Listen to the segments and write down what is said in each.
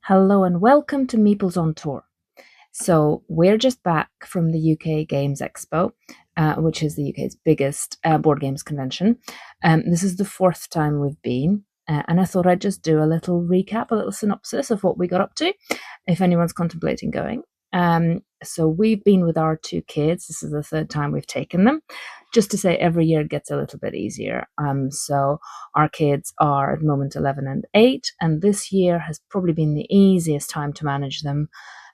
Hello and welcome to Meeples on Tour. So we're just back from the UK Games Expo, which is the UK's biggest board games convention. This is the fourth time we've been, and I thought I'd just do a little recap, a little synopsis of what we got up to, if anyone's contemplating going. So we've been with our two kids. This is the third time we've taken them. Just to say, every year it gets a little bit easier. So our kids are at the moment 11 and 8, and this year has probably been the easiest time to manage them.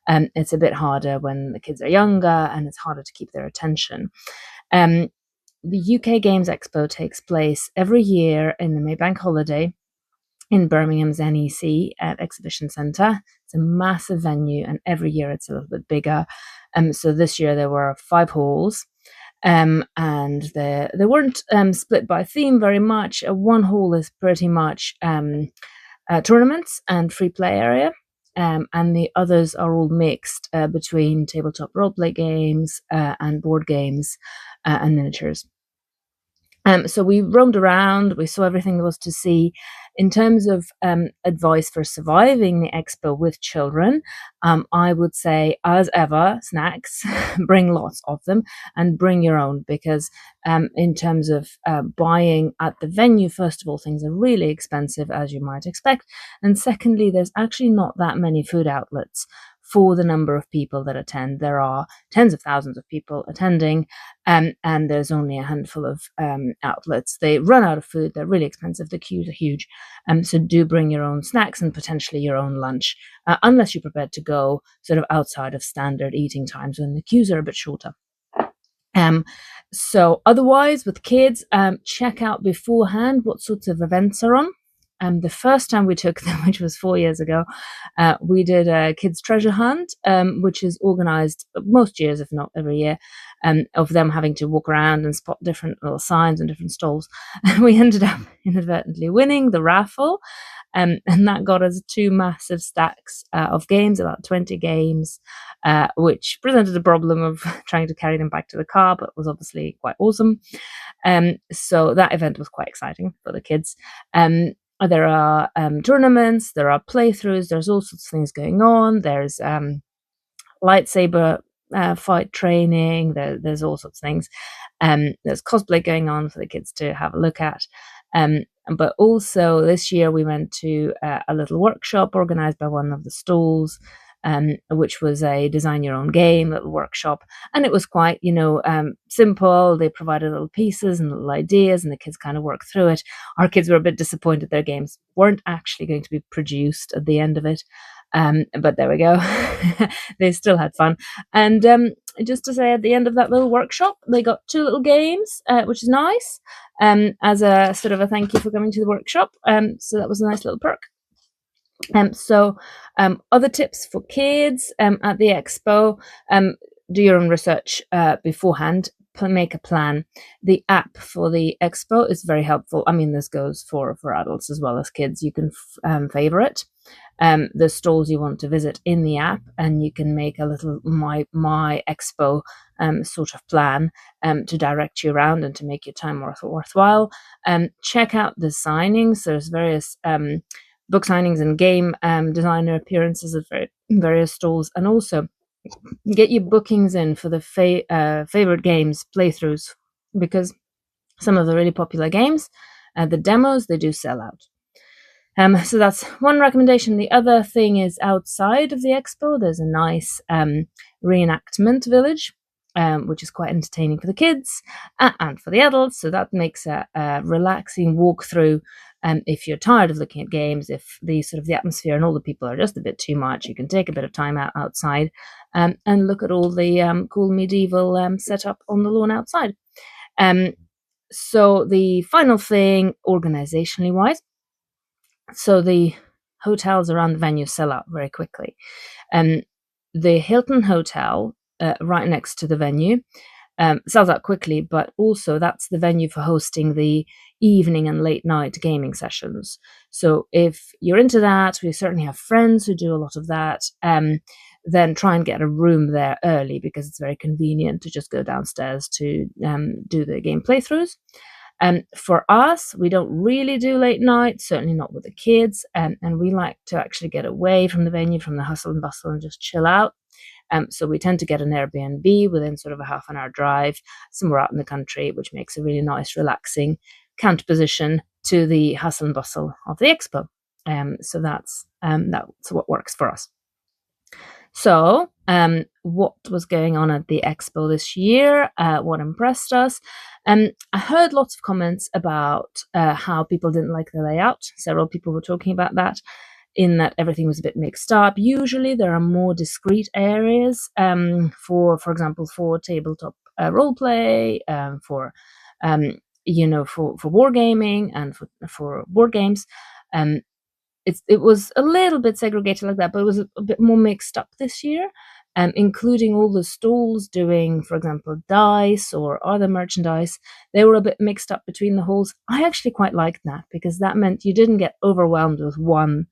It's a bit harder when the kids are younger, and it's harder to keep their attention. The UK Games Expo takes place every year in the May Bank holiday in Birmingham's NEC Exhibition Centre. It's a massive venue, and every year it's a little bit bigger. So this year there were 5 halls, and they weren't split by theme very much. One hall is pretty much tournaments and free play area. And the others are all mixed between tabletop roleplay games and board games and miniatures. So we roamed around, we saw everything there was to see. In terms of advice for surviving the expo with children, I would say, as ever, snacks, bring lots of them, and bring your own, because in terms of buying at the venue, first of all, things are really expensive, as you might expect. And secondly, there's actually not that many food outlets for the number of people that attend. There are tens of thousands of people attending, and there's only a handful of outlets. They run out of food. They're really expensive. The queues are huge. So do bring your own snacks and potentially your own lunch, unless you're prepared to go sort of outside of standard eating times when the queues are a bit shorter. So otherwise, with kids, check out beforehand what sorts of events are on. The first time we took them, which was 4 years ago, we did a kids' treasure hunt, which is organised most years, if not every year, of them having to walk around and spot different little signs and different stalls. And we ended up inadvertently winning the raffle, and that got us 2 massive stacks of games, about 20 games, which presented the problem of trying to carry them back to the car, but was obviously quite awesome. So that event was quite exciting for the kids. There are tournaments, there are playthroughs, there's all sorts of things going on. There's lightsaber fight training, there's all sorts of things. There's cosplay going on for the kids to have a look at. But also this year we went to a little workshop organised by one of the stalls, which was a design your own game little workshop, and it was quite simple. They provided little pieces and little ideas, and the kids kind of worked through it. Our kids were a bit disappointed their games weren't actually going to be produced at the end of it, but there we go. They still had fun. And just to say, at the end of that little workshop they got 2 little games, which is nice, as a sort of a thank you for coming to the workshop. So that was a nice little perk. Other tips for kids at the expo: do your own research beforehand, make a plan. The app for the expo is very helpful. I mean, this goes for adults as well as kids. You can favorite the stalls you want to visit in the app, and you can make a little my expo sort of plan to direct you around and to make your time worthwhile. Check out the signings. There's various book signings and game designer appearances at various stalls, and also get your bookings in for the favorite games playthroughs, because some of the really popular games, the demos, they do sell out. So that's one recommendation. The other thing is, outside of the expo there's a nice reenactment village, which is quite entertaining for the kids and for the adults. So that makes a relaxing walkthrough. If you're tired of looking at games, if the sort of the atmosphere and all the people are just a bit too much, you can take a bit of time outside and look at all the cool medieval setup on the lawn outside. So the final thing, organizationally wise, so the hotels around the venue sell out very quickly. The Hilton Hotel, right next to the venue, sells out quickly, but also that's the venue for hosting the evening and late night gaming sessions. So if you're into that, we certainly have friends who do a lot of that, then try and get a room there early, because it's very convenient to just go downstairs to do the game playthroughs. For us, we don't really do late night, certainly not with the kids, and we like to actually get away from the venue, from the hustle and bustle, and just chill out. So we tend to get an Airbnb within sort of a half an hour drive somewhere out in the country, which makes a really nice, relaxing counterposition to the hustle and bustle of the expo. So that's what works for us. So, what was going on at the expo this year? What impressed us? I heard lots of comments about how people didn't like the layout. Several people were talking about that, in that everything was a bit mixed up. Usually there are more discrete areas, for example, for tabletop role play, for wargaming, and for board games. It was a little bit segregated like that, but it was a bit more mixed up this year, including all the stalls doing, for example, dice or other merchandise. They were a bit mixed up between the halls. I actually quite liked that, because that meant you didn't get overwhelmed with one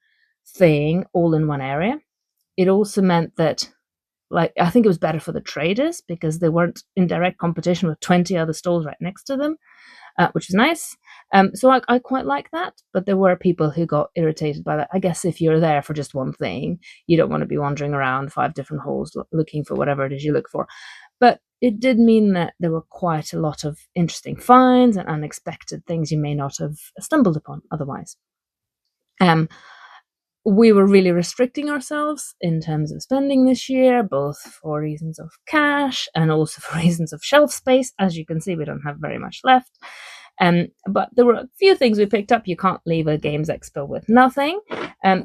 thing all in one area. It also meant that, I think it was better for the traders, because they weren't in direct competition with 20 other stalls right next to them, which was nice. So I quite like that, but there were people who got irritated by that. I guess if you're there for just one thing, you don't want to be wandering around 5 different halls looking for whatever it is you look for. But it did mean that there were quite a lot of interesting finds and unexpected things you may not have stumbled upon otherwise. We were really restricting ourselves in terms of spending this year, both for reasons of cash and also for reasons of shelf space. As you can see, we don't have very much left. But there were a few things we picked up. You can't leave a Games Expo with nothing.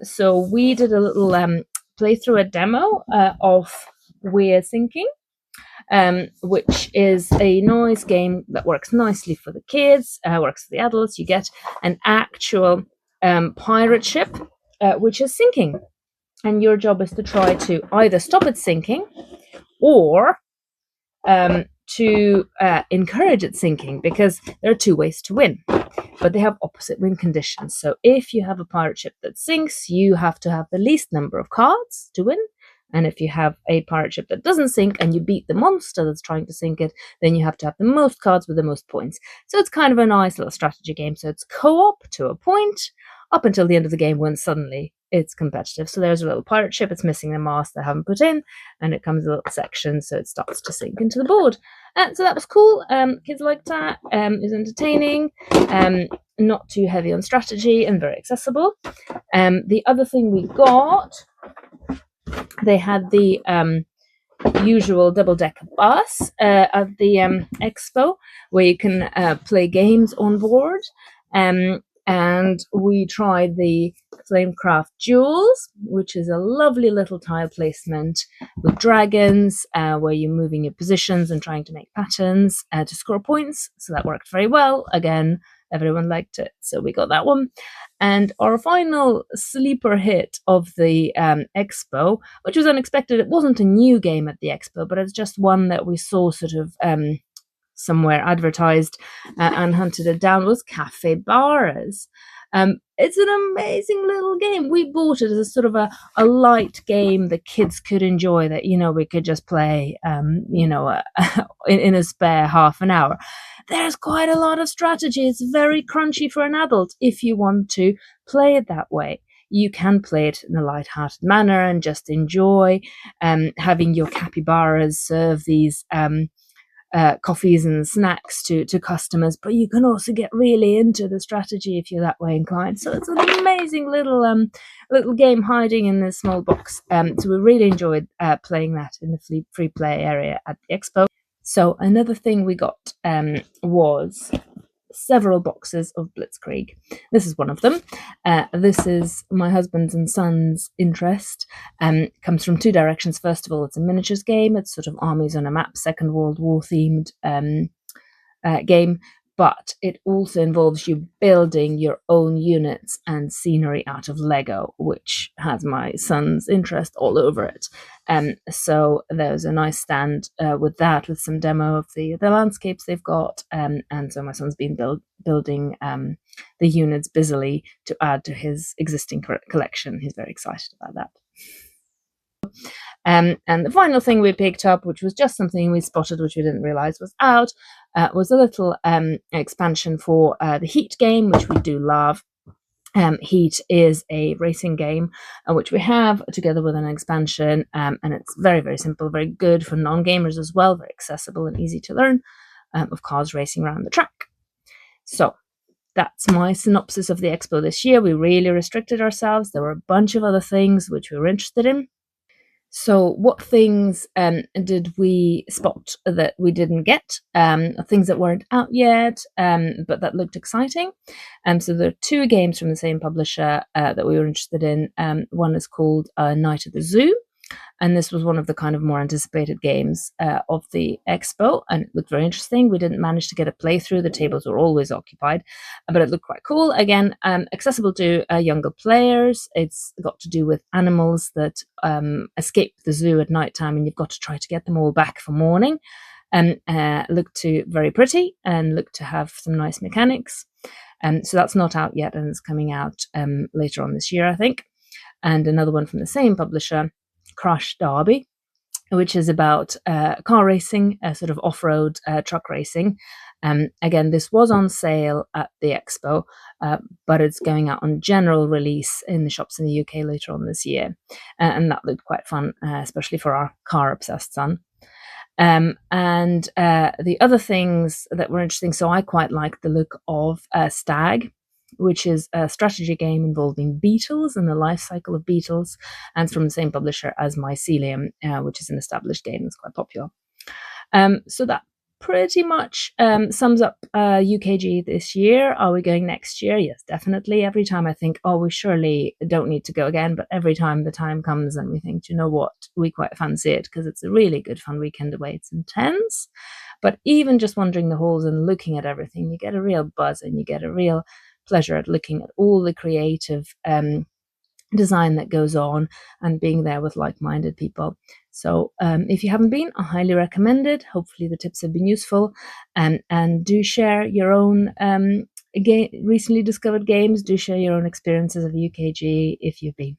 So we did a little playthrough, a demo of Weird Thinking, which is a noise game that works nicely for the kids, works for the adults. You get an actual pirate ship, which is sinking. And your job is to try to either stop it sinking or to encourage it sinking, because there are 2 ways to win, but they have opposite win conditions. So if you have a pirate ship that sinks, you have to have the least number of cards to win. And if you have a pirate ship that doesn't sink and you beat the monster that's trying to sink it, then you have to have the most cards with the most points. So it's kind of a nice little strategy game. So it's co-op to a point up until the end of the game, when suddenly it's competitive. So there's a little pirate ship, it's missing the mast they haven't put in, and it comes a little section, so it starts to sink into the board. So that was cool. Kids liked that. It was entertaining, not too heavy on strategy, and very accessible. The other thing we got, they had the usual double-decker bus at the expo, where you can play games on board. And we tried the Flamecraft Jewels, which is a lovely little tile placement with dragons, where you're moving your positions and trying to make patterns to score points. So that worked very well. Again, everyone liked it, so we got that one. And our final sleeper hit of the expo, which was unexpected. It wasn't a new game at the expo, but it's just one that we saw sort of somewhere advertised and hunted it down, was Capybaras. It's an amazing little game. We bought it as a sort of a light game that kids could enjoy, that, we could just play, in a spare half an hour. There's quite a lot of strategy. It's very crunchy for an adult if you want to play it that way. You can play it in a light-hearted manner and just enjoy having your capybaras serve these coffees and snacks to customers, but you can also get really into the strategy if you're that way inclined. So it's an amazing little game hiding in this small box. So we really enjoyed playing that in the free play area at the expo. So another thing we got was several boxes of Blitzkrieg. This is one of them. This is my husband's and son's interest. Comes from 2 directions. First of all, it's a miniatures game. It's sort of armies on a map, Second World War themed game. But it also involves you building your own units and scenery out of Lego, which has my son's interest all over it. So there's a nice stand with that, with some demo of the landscapes they've got. And so my son's been building the units busily to add to his existing collection. He's very excited about that. And the final thing we picked up, which was just something we spotted, which we didn't realize was out, was a little expansion for the Heat game, which we do love. Heat is a racing game which we have together with an expansion, and it's very, very simple, very good for non-gamers as well, very accessible and easy to learn, of cars racing around the track. So that's my synopsis of the expo this year. We really restricted ourselves. There were a bunch of other things which we were interested in. So what things did we spot that we didn't get? Things that weren't out yet, but that looked exciting. So there are two games from the same publisher that we were interested in. One is called Night at the Zoo, and this was one of the kind of more anticipated games of the expo, and it looked very interesting. We didn't manage to get a playthrough. The tables were always occupied, but it looked quite cool. Again, accessible to younger players. It's got to do with animals that escape the zoo at nighttime, and you've got to try to get them all back for morning. Looked to very pretty and looked to have some nice mechanics. So that's not out yet, and it's coming out later on this year, I think. And another one from the same publisher, Crash Derby, which is about car racing, sort of off-road truck racing. Again, this was on sale at the expo, but it's going out on general release in the shops in the UK later on this year. And that looked quite fun, especially for our car-obsessed son. And the other things that were interesting, so I quite liked the look of Stag, which is a strategy game involving beetles and the life cycle of beetles, and it's from the same publisher as Mycelium, which is an established game that's quite popular. So that pretty much sums up UKGE this year. Are we going next year? Yes, definitely. Every time I think, oh, we surely don't need to go again, but every time the time comes and we think, you know what, we quite fancy it because it's a really good fun weekend away. It's intense, but even just wandering the halls and looking at everything, you get a real buzz and you get a real pleasure at looking at all the creative design that goes on and being there with like-minded people. So if you haven't been, I highly recommend it. Hopefully the tips have been useful, and do share your own recently discovered games. Do share your own experiences of UKG if you've been.